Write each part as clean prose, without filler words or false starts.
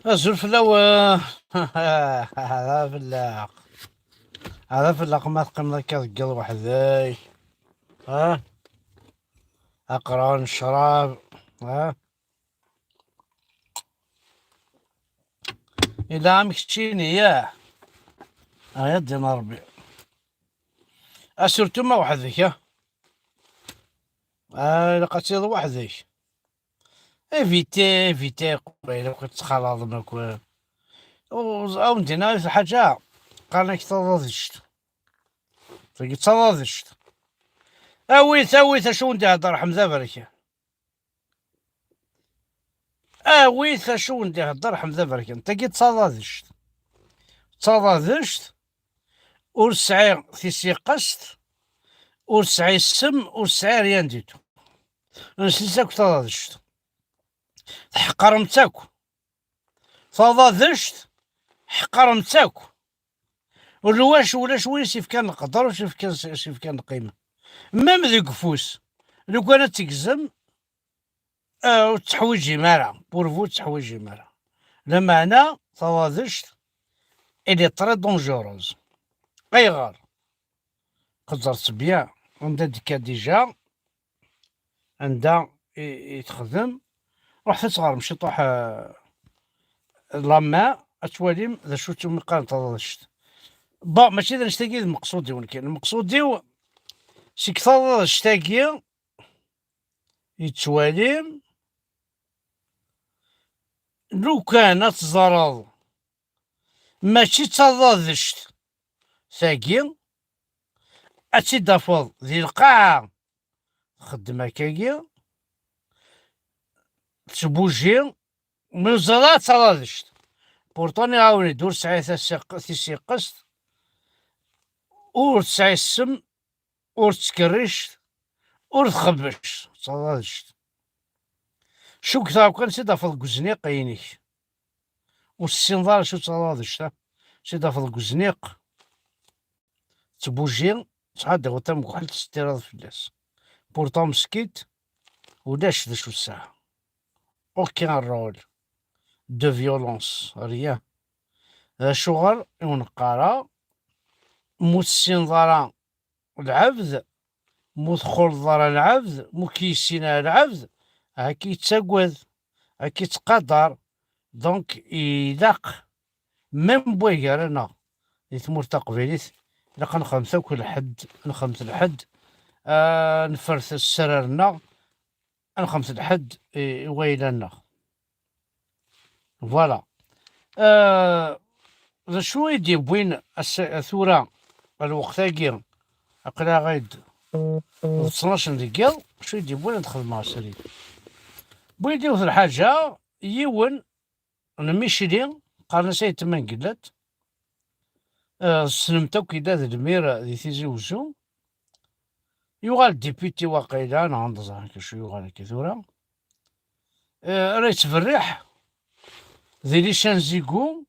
الزلفلة هذا فلاق. هذا فلاق ما تقيم لك القل وحدي. ها أقران الشراب. ها إذا عم تشيني ياه يدي ربي أسرتو ما وحدك. لقيت وحدك. فيتي قبيله كنت تخلط ماك او ندينا الحاجة قال لك تضادشت تضادشت اويت شو ندي هضر حمزة بركة. اويت شو ندي هضر حمزة بركة انت قلت تضادشت ور سعي تيسي قست ور سعي السم ور سعي ريان ديتو نسيتك تضادشت حقرمتك تضادشت حقرمتك والرواش ولا شويه سيف كان نقدر وسيف كان قيمه مام ذيك فوس لو كانت تقزم تحويجي مرة بورفو تحويجي مرة لما انا تواضشت الي طري دونجوروز غير قدرت بيان عندها ديكا ديجا عندها يتخدم رحت صغار مشي طوح لما اتواليم ذا شو تم قال تواضشت ماشي ذا نشتاقي المقصودي ولكن المقصودي سي تواضشت تاقي يتواليم لو كانت زرض ماشي تضادشت ثاقي اتي دافض ذي القاعة خدم هكاكيا تبوجي من زرا تضادشت بورطوني عاوني دور سعي تيسي قسط اور تسعي السم اور تكرشت اور تخبشت تضادشت شو كثر كان سي دافض كوزنيق عينيك والسنظار شو تضادشت سي دافض كوزنيق تبوجي تعاد غوتا مكحل تستيراد فلاس بورطون مسكيت ولاش ذا شو الساعة اوكين رول دو فيولونس ريان ذا شغل ونقارا موت السنظارة العبد موت خلظارة العبد مو كيسينا العبد هاكي يتساقوذ هاكي يتقدر دونك يداق ميم بويقار انا اللي تمور تقبيليت لقا نخمسة كل حد نخمس الحد نفرث السررنا نخمس الحد ويلنا فوالا. ذا شو يدي بوين الثورة الوقتاكي أقلا غايد 12 دقيقة شو يدي بوين ندخل مع السرير بوين يدير في الحاجة يون ميشيلين قالنا سايت تمن قلات سلمتو كيدا المير ذي تيزي وزو يوغال ديبيتي واقيلا انا غنظهر شو يوغال كثورة ريت فريح ذي ليشان زيكو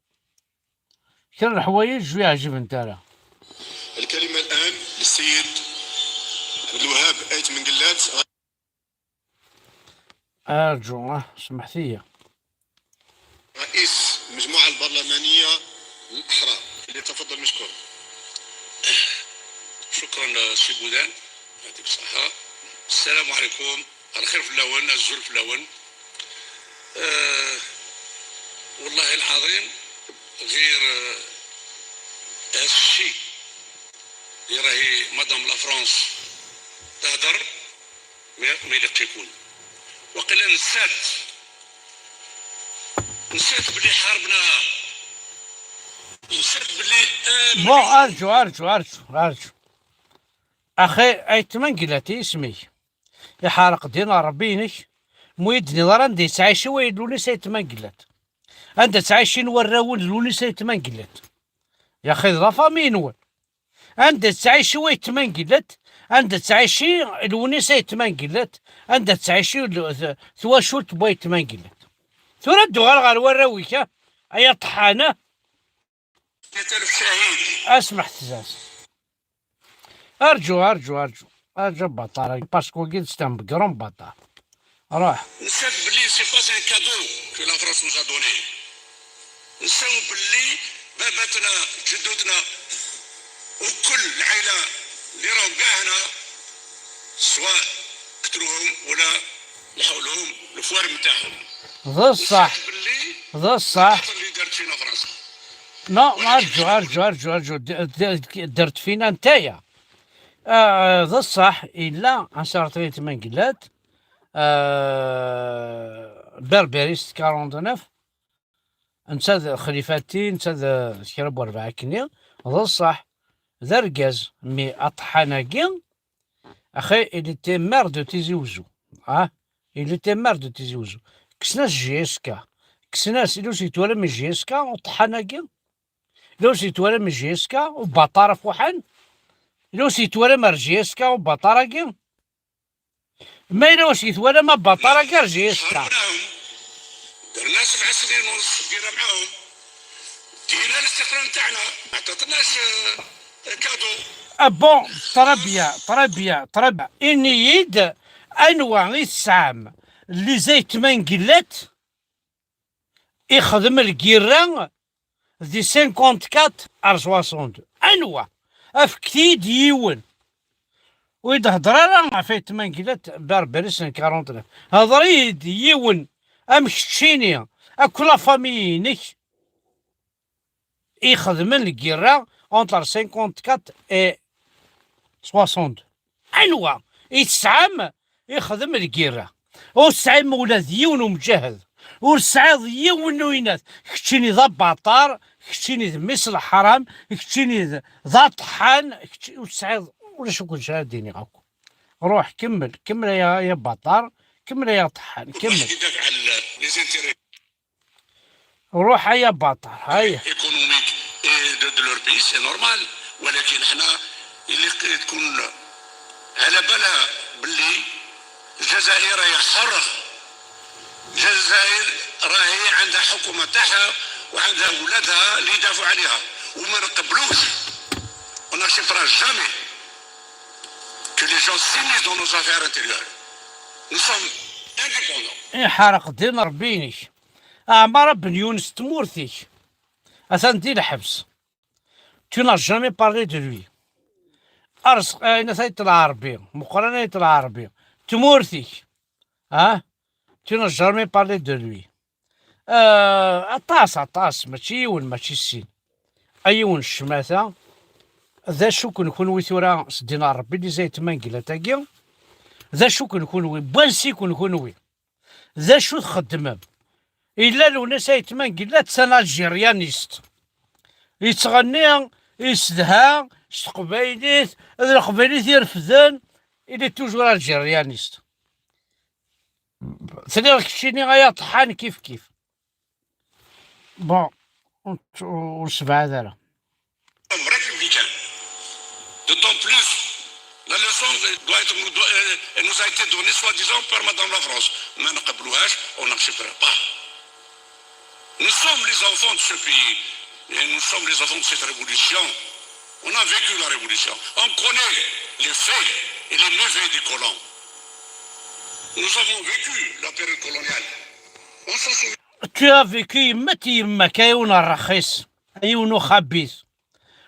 كان الحوايج جو يعجب نتالا. الكلمة الآن للسيد عبد الوهاب آيت من قلات. أرجو سمحتي. رئيس المجموعة البرلمانية الأحرار اللي تفضل مشكور. شكرا سي بودان يعطيك الصحة. السلام عليكم. الخير في اللون الزول في اللون. والله العظيم غير هالشيء اللي راهي مدام لا فرانس تهدر ما يليق يكون. وقيلا نسات بلي حاربناها نسات بلي بون ارجو اخي ايتمن قلتي اسمي يحارق دينا ربينك مويدني ضرندي تعيشي ويدلوني سيتمن قلت انت تعيشين وراون لوني سيتمن قلت يا اخي ضفا مين انت تعيشي ويتمن قلت انت تعيشي لوني سيتمن قلت انت تعيشي ثواشوت بويتمن قلت تردو غير وراويك اي طحانه 3000 شهيد. اسمح تزاز ارجو بطارة باسكو قلت ستنبقرون بطار روح. نسات بلي سي با ان كادو كو لا فرانس نوزا دوني نساو باللي باباتنا جدودنا وكل العائله اللي راهم كاع هنا سواء قتلوهم ولا لحقولهم الفوار نتاعهم. ذا الصح باللي ذا الصح. اللي دارت فينا فرنسا. ارجو درت فينا نتايا. ذا الصح الا انشرتي تما قلات بربريست 49 نتا خليفاتي نتا شرب 4 كنيا. ذا الصح ذا ركاز مي اطحاناكي اخي il était marre de Tizi Ouzou. il était marre de Tizi Ouzou. كسناس جي اس كا كسناس لو سيتوالا من جي اس كا وطحاناكي لو سيتوالا من جي اس كا وبطارة فوحان لو سيتوالا من جي اس كا وبطارة كي ما لو سيتوالا ما بطارة كا جي اس كا. درنا 7 سنين ونص دينا معاهم دينا الاستقرار نتاعنا ما عطاتناش كادو. بون طربيا اني يد انواع السعام اللي زي تمن قلات يخدم الكيران دي 54 ار 62 انواع افكتيد يون ويدهضر راه في تمن قلات بربريس 49 هضريد يون امشتشيني اكل فامينيك يخدم الكيران اونتر 54 اي 62 انواع يتسعام يخدم الكيرة وسعام ولاد يون ومجهد وسعاد يون وينات كتشيني ذا باطار كتشيني ذا ميس الحرام كتشيني ذا طحان وسعاد ولا شو كل شيء ديني غاكو. روح كمل يا باطار كمل يا طحان كمل روح يا باطار هيا. ايكونوميك دو لور بي سي نورمال ولكن حنا اللي تكون على بالها باللي الجزائر راهي حرة. الجزائر راهي عندها حكومة تاعها وعندها ولادها اللي يدافعوا عليها وما نقبلوش. On n'acceptera jamais que les gens s'immiscent dans nos affaires intérieures. Nous sommes indépendants. حرق دين ربيني عمر بن يونس تمورتي أثندي الحبس. Tu n'as jamais parlé de lui. أرسق نسيت العربية مقارنة العربية تمورتي tu n'as jamais parlé de lui. عطاس ماشي يون ماشي السين أيون الشماثة ذا شو كنكون ويثورا سدينا ربي اللي زي تمان قلاتاكي ذا شو كنكون وي بوانسي كنكون وي ذا شو تخدم إلا لو ناس يتمان قلات سنة جيريانيست يتغني يسدها قبايليت هذا القبايليت يرفدان إلي توجور الجيريانيست ثاني كشيني غايا طحان كيف بون والسبعة ذالا républicain. D'autant plus, la leçon nous a été donnée soi-disant par Madame la France. Mais on n'acceptera pas. Nous sommes les enfants de ce pays. Et nous sommes les enfants de cette révolution. On a vécu la révolution. On connaît les faits et les levées des colons. Nous avons vécu la période coloniale. On s'en souvient. Tu as vécu يما كايون الرخيص أيون خبيث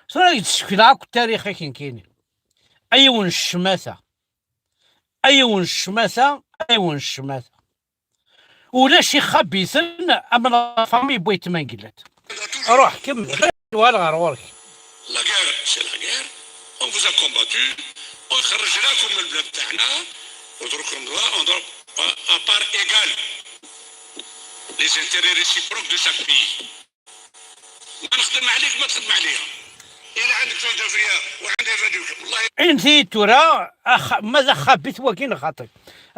صراحة يتشكل عاك التاريخ كاين أيون الشماثة ولا شي خبيث أما فامي بويت ما قلت روح كمل ولا غير La guerre, c'est la guerre. On vous a combattu. On خرجناكم من البلاد تاعنا. اتركوا on doit à part égale les intérêts réciproques de chaque pays. ما نخدم عليك ما تخدم عليا. إلا عندك فايدة فيا وعندي فايدة فيك والله. انت ترى ماذا خبيث وكين خاطر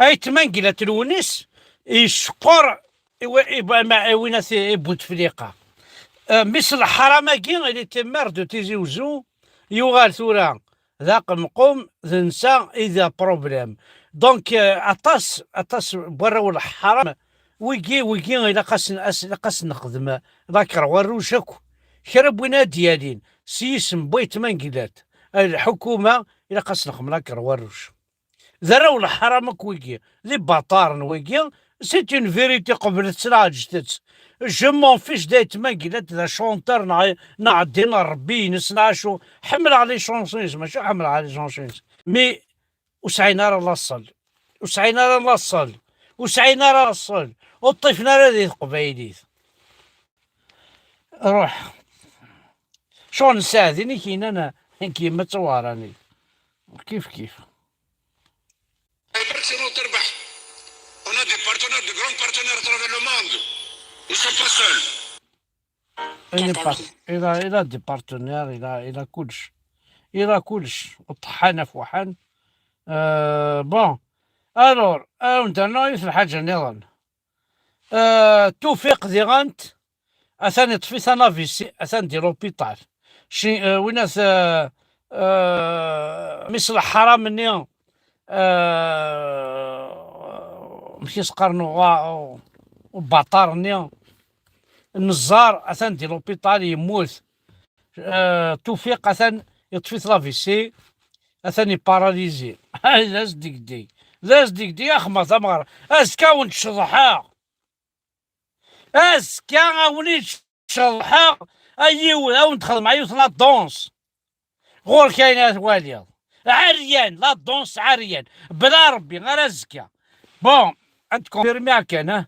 أي تمنقلة الونس يشقر وين بوتفليقة مثل حراماكي اللي تمر دو تيزي وزو يوغال ثورا ذاق المقوم ذنسا إذا بروبليم دونك أطاس برا ولا حرام ويجي إلا قاس نخدم ذاكر وروشكو شرب وينا ديالين سيسم بويت منقلات الحكومة إلا قاس نخدم ذاكر وروش ذرا ولا حرامك ويجي ذي باطارن ويجي سيت اون فيريتي قبل تسرع جدت. جو مون فيش دايت ما قلت ذا شونتر نعدينا ربي نسمع شو حمل عليه شونسيز ماشي حمل عليه شونسيز مي وسعينا راه الله صل وسعينا راه الله صل وسعينا راه الصل وطيفنا راه ذي قبايليت روح شو نساعدني كاين انا كيما تواراني كيف sinon تربح. On a des partenaires, de grands partenaires à travers le monde. Ils ne sont pas seuls. إلى دي بارتنير إلى كلش إلى كلش وطحانة في وحن بون الور ندير في الحاجة نظن توفيق دي غانت أثاني طفيت أنا فيسي أثاني دي لوبيطال شي ويناس مثل الحرام مني مشي سقرنو وباطارني النزار اثان دي لوبيطال يموت توفيق اثان يطفي لافيسي اثاني باراليزي لاز ديك دي اخما ثمر اسكا ونتشضحا اسكا ونتشضحا ايوا او ندخل معايا لا دونس غور كاينات واليض عريان لا دونس عريان بلا ربي غير ازكا بون عندكم بيرمي كان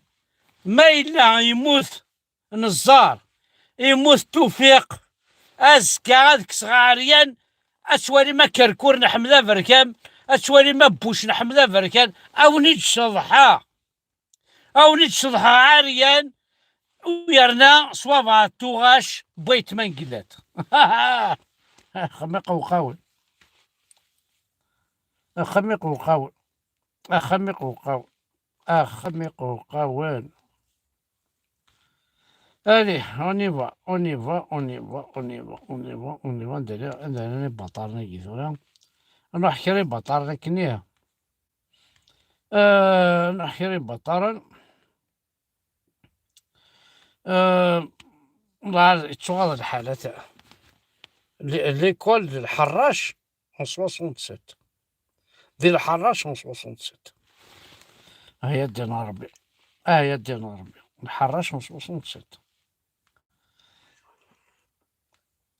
ما الا يموت نزار يموت توفيق ازكى هذاك صغاريان اشوالي ما كركور نحمله فركان اشوالي ما بوش نحمله فركان او نتشضحا عريان ويرنا صوابع توغاش بيت من قلات خميق وقاول خميق وقاول Allez, on y va, ندير بطارنا كيثورا نروح كري بطارنا كنيها نروح كري بطارا تشغل الحالة تاع ليكول ديال الحراش اون 67 ديال الحراش اون 67 هيا دينا ربي الحراش اون 67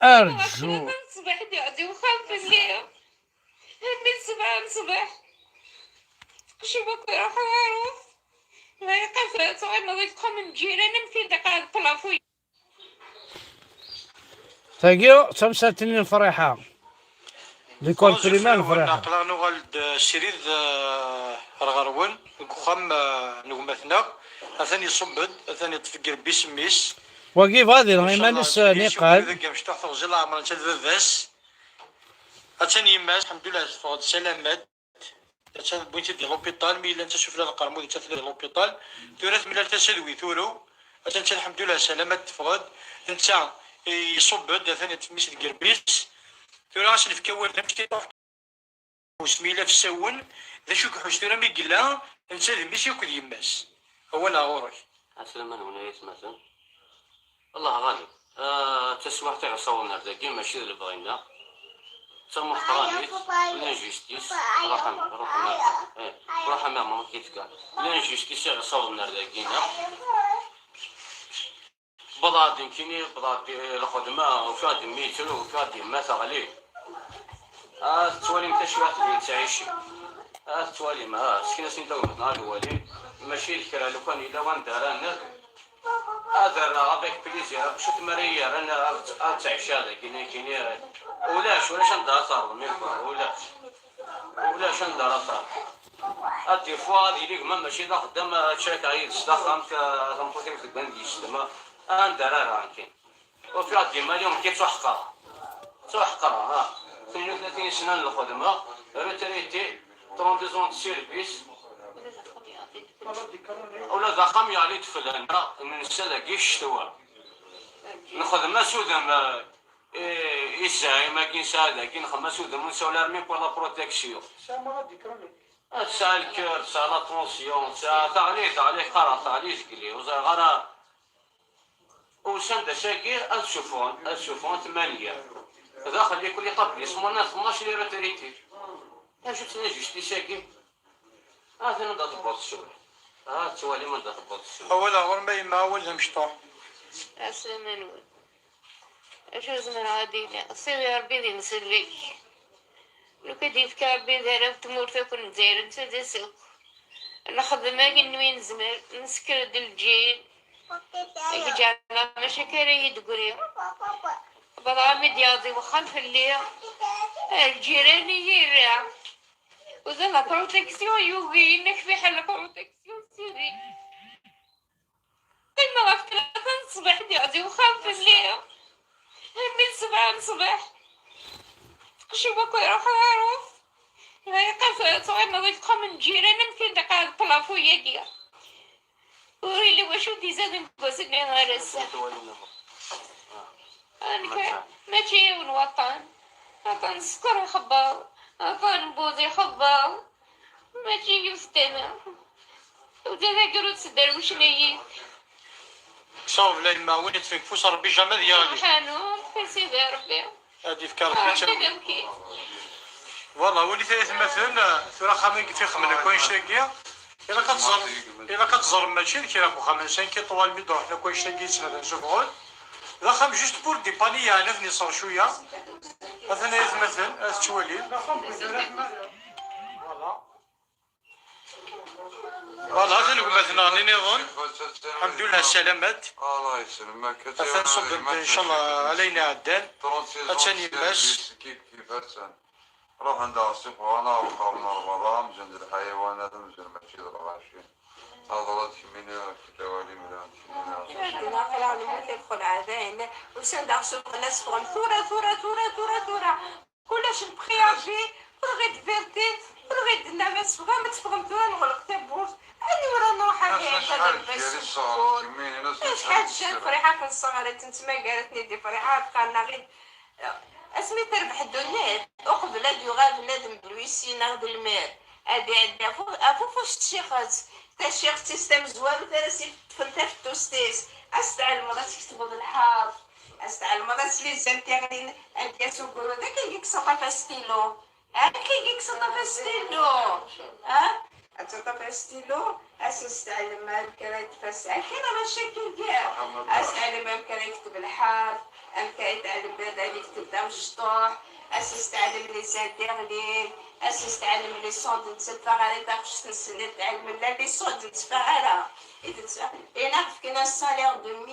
أرجو من الصباح ديالي وخاف الليل من الصباح شي بكرة يروح يعرف ما يقف صغير ما يدخل من الجيران يمكن دقا البلافوي تاقيو تمساتني الفريحة ليكول بريمير فريحة نقلا نغال شريد رغرون خام نغمثنا أثاني صبد أثاني تفكر بيسميس وكيف هذه الغيمانس نقال ذاك مش تحفظ جل عمران تلفاس أثاني يماس الحمد لله فقد سلامات أثاني بوينتي ديال لوبيطال مي إلا أنت شوف لنا القرمود أنت في لوبيطال ثلاث من تسدوي ثورو أثاني الحمد لله سلامات فقد أنت يصبد أثاني تميس القربيس ثورا غاش نفكاول نمشي وسميله في السون ذا شو كحوش ثورا مي قلا أنت ماشي ياكل يماس هو لا غورك السلام عليكم يا سمعتم الله غالب تسوح تاع صورنا ذاكي ماشي اللي بغينا تم محترمين لا جوستيس روح ما كيتكا لا جوستيس صورنا ذاكينا بضاد يمكنني بضاد الخدمة وفاد ميتلو وفاد ما ثغلي توالي متشوات اللي تعيشي توالي ما سكينة سندو نهار الوالي ماشي الكرا لو كان إلا وان دارنا هذا راه بليزير شفت مريا رانا تعيش هذا كيني ولاش ندار صار ولاش ندار صار هادي فوا هادي ليك ماشي لا خدام شاك عيد صداقه تنقصي في البنك يشتما ندار راه كاين وفي هادي ما اليوم كيتوحقر ها 32 سنه الخدمه ريتريتي 32 سيرفيس ولا ذاقم يعني تفلان من السنة كيش توا ناخذ ما سودا ما إساي ما كين سادا كين خما سودا من سولار مي بور لا بروتيكسيون سا الكور سا لا طونسيون سا تعليق قرا تعليق كلي وزا غرا وسند شاكير الشوفون 8 داخل لكل يطبل يسمونا 12 ليره تريتي شفت نجي شتي شاكي هذا نقدر تبوظ الشغل توالي ما تخبط الشوف. أولا غير ما يما أول مشطوح. أسمنون أشوز من غادي صيغي ربي دي نسلك لو كدي فكر ربي دارا تمورتا كون داير نتا داسوك نخدم كي وين نزمر نسكر الجيل يجعلنا مشاكل يدقري بضامي دياضي وخلف الليل الجيران يجيرا وذا لا بروتكسيون يوغي انك في حل بروتكسيون سيري كلمة غفت ثلاثة الصباح دياضي وخلف الليل من 7 الصباح شو بكو يروح يعرف هاي قفة صغير نظيف من جيران يمكن دقا البلافو يديا ويلي وشو دي زاد نقوسني غارسة أنا ماشي ونوطن وطن سكر خباو وطن بوزي خباو ماشي يفتنا ودا قرود سدر وشنيي صوب لا يما وين تفيك فوس ربي جامد ديالي. حانون في سيدي ربي هادي فكر فيك. كي والله ولي ثلاث مثلا ثورة خامن في خمنا كوين شاقية إلا كتزر ماشي كي راكو خامن سانكي طوال ميدو حنا كوين شاقية سنة نشوفون إلا خام جوست بور دي باني يعني فني صار شوية مثلا مثلا تشوالي لا خام فوالا هذا نقول مثلا راني نظن الحمد لله السلامات الله يسلمك. مثلا نصب ان شاء الله علينا عدال هاتشاني باش كيف روح عند السفرانة وقامنا رمضان جند الحيوانات مجل المسجد الغاشي هذا كمينة كتوالي ملان عندنا قلعة المدخل عذاين وسند سوق الناس فهم ثورة كلش بخير فيه بغيت فيرتي بغيت الناس فهم تفهم ثورة نغلق تبوس أني ورا نروح شحال شحال فريحة كنت صغيرة تنتما قالتني دي فريحة بقالنا غير اسمي تربح الدنيا اقبل هادي وغاد بنادم بلويسي ناخد المال هادي عندها افوفوش الشيخات تا الشيخ تيستم زوال وتراسي تفلتا في التوستيس استعلم مرات تكتبو بالحرف استعلم مرات لي زمتي غادي عندي سوكرو دا كيجيك سطا فاستيلو كيجيك سطا فاستيلو أتوقع فاستيلو أستعلم ما بكرة فاستعلم كنا مشاكل كاع أستعلم ما بكرة يكتب الحرف أمكن يتعلم بهذا يكتب دا مشطوح أستعلم لي زاديرلين أستعلم لي صوت نتفاعل تاخش نتعلم لا لي صوت نتفاعل نعرف كنا السالير دو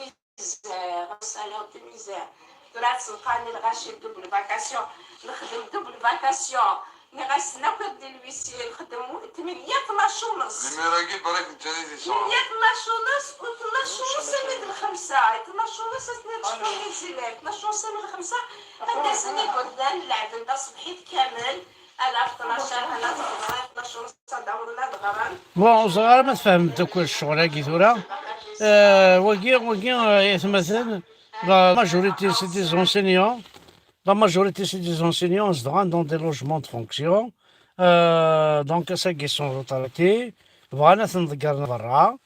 ميزير درات تلقاني الغاشي دوبل فاكاسيون نخدم دوبل فاكاسيون نغاس ناخد الويسي نخدمو 8 12 ونص المراقب برك انت اللي 8 12 ونص و 12 ونص من 5 12 ونص تنشفوني زيلات 12 ونص من 5 هدا سني قدام نلعب ندا صبحيت كامل انا 12 هنا 12 ونص دورنا الغرام بون صغار ما تفهمت كل الشغل هاكي ثورة وكي مثلا لا ماجوريتي سي دي زونسينيون La majorité, c'est des enseignants, se rendent dans des logements de fonction. Donc, ça qui sont retraités. Voilà, c'est un garde برا.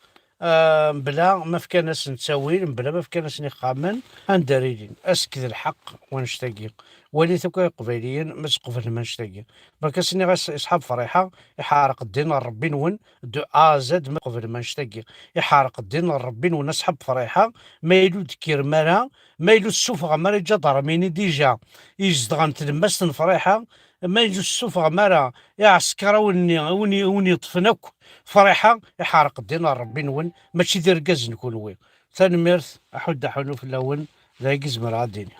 بلا ما في كناس نتساويل بلا ما في كناس نخامن نداريلين اسكت الحق ونشتاقي وليت قبيليا ما تقبل ما نشتاقي برك سني غاس اصحاب فريحه يحارق الدين ربي نون دو زد ما قبل ما نشتاقي يحارق الدين ربي نون اصحاب فريحه ما يلود كيرمانا ما يلود السوفغ ماري جدر ميني ديجا يزدغن تلمس فريحه ما يلود السوفغ مارا يا عسكر وني طفنك فريحه يحارق الدين ربي نون ماشي دير كاز نكون وين ثاني ميرث احد حلو في الاول لا يقزمر عاديني